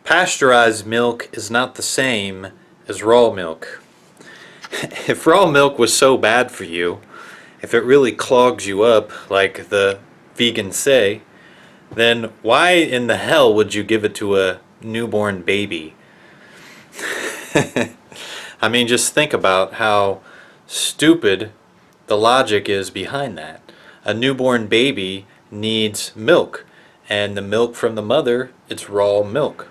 Pasteurized milk is not the same as raw milk. If raw milk was so bad for you, if it really clogs you up like the vegans say, then why in the hell would you give it to a newborn baby? I mean, just think about how stupid the logic is behind that. A newborn baby needs milk, and the milk from the mother, it's raw milk.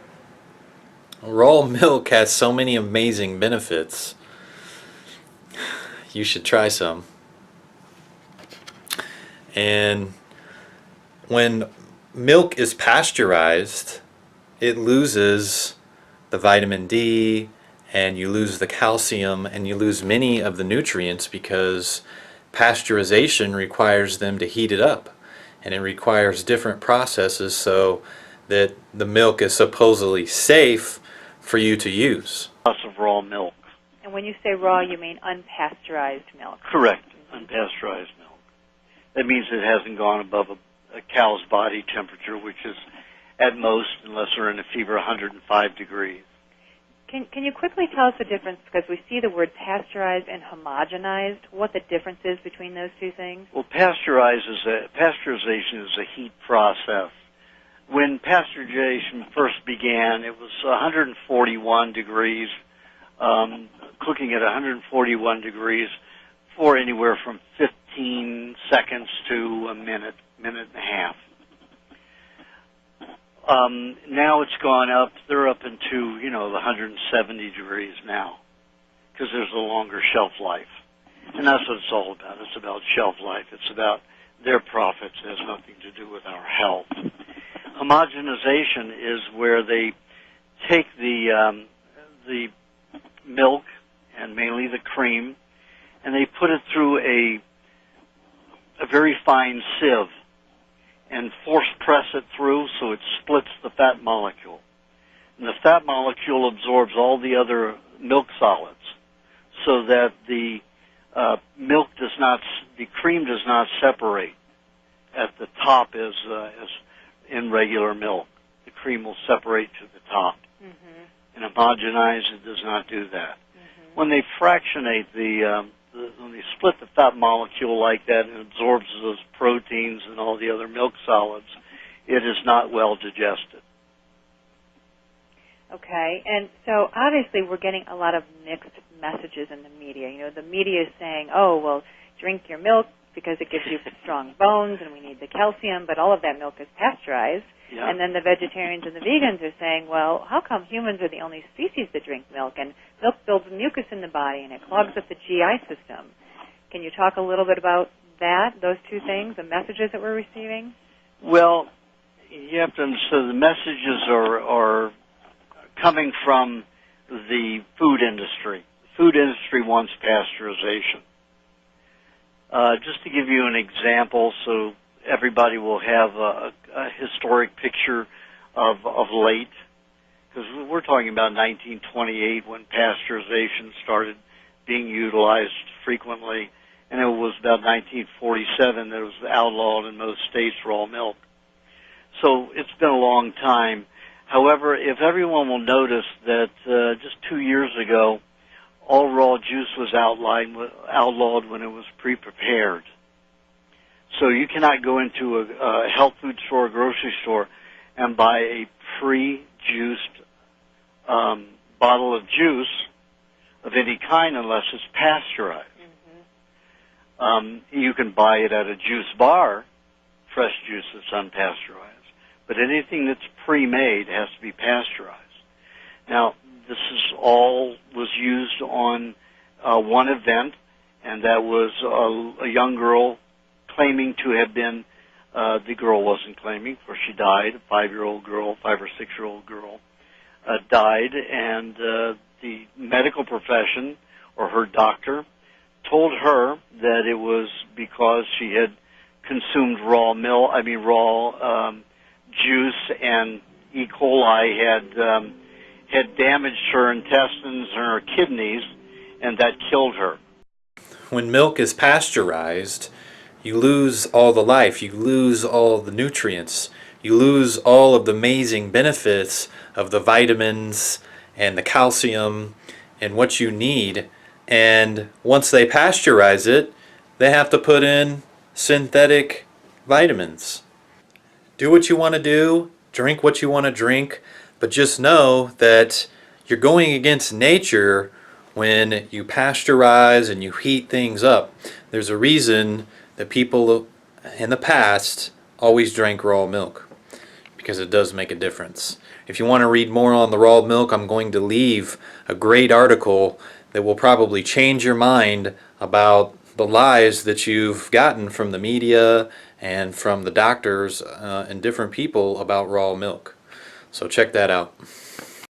Raw milk has so many amazing benefits. You should try some. And when milk is pasteurized, it loses the vitamin D, and you lose the calcium, and you lose many of the nutrients because pasteurization requires them to heat it up, and it requires different processes so that the milk is supposedly safe for you to use. Lots of raw milk. And when you say raw, you mean unpasteurized milk? Correct, unpasteurized milk. That means it hasn't gone above a cow's body temperature, which is at most, unless they're in a fever, 105 degrees. Can you quickly tell us the difference, because we see the word pasteurized and homogenized, what the difference is between those two things? Well, pasteurization is a heat process. When pasteurization first began, it was 141 degrees, cooking at 141 degrees for anywhere from 15 seconds to a minute, minute and a half. Now it's gone up. They're up into, the 170 degrees now because there's a longer shelf life. And that's what it's all about. It's about shelf life. It's about their profits. It has nothing to do with our health. Homogenization is where they take the milk and mainly the cream, and they put it through a very fine sieve and force press it through so it splits the fat molecule. And the fat molecule absorbs all the other milk solids so that the cream does not separate at the top as in regular milk. The cream will separate to the top. Mm-hmm. And homogenize, it does not do that. Mm-hmm. When they fractionate when they split the fat molecule like that and absorbs those proteins and all the other milk solids, it is not well digested. Okay, and so obviously we're getting a lot of mixed messages in the media. The media is saying, oh, well, drink your milk because it gives you strong bones and we need the calcium, but all of that milk is pasteurized. Yeah. And then the vegetarians and the vegans are saying, well, how come humans are the only species that drink milk? And milk builds mucus in the body and it clogs up the GI system. Can you talk a little bit about that, those two things, the messages that we're receiving? Well, you have to understand the messages are coming from the food industry. The food industry wants pasteurization. Just to give you an example, so everybody will have a historic picture of late, because we're talking about 1928 when pasteurization started being utilized frequently, and it was about 1947 that it was outlawed in most states, raw milk. So it's been a long time. However, if everyone will notice that just 2 years ago, all raw juice was outlawed when it was pre-prepared. So you cannot go into a health food store or grocery store and buy a pre-juiced bottle of juice of any kind unless it's pasteurized. Mm-hmm. You can buy it at a juice bar, fresh juice that's unpasteurized. But anything that's pre-made has to be pasteurized. Now, this was used on one event, and that was a young girl claiming to have been, the girl wasn't claiming, for she died, a 5 or 6-year-old girl, died, and the medical profession, or her doctor, told her that it was because she had consumed raw juice, and E. coli had damaged her intestines and her kidneys, and that killed her. When milk is pasteurized, you lose all the life, you lose all the nutrients, you lose all of the amazing benefits of the vitamins and the calcium and what you need. And once they pasteurize it, they have to put in synthetic vitamins. Do what you want to do, drink what you want to drink, but just know that you're going against nature when you pasteurize and you heat things up. There's a reason that people in the past always drank raw milk, because it does make a difference. If you want to read more on the raw milk, I'm going to leave a great article that will probably change your mind about the lies that you've gotten from the media and from the doctors and different people about raw milk. So check that out.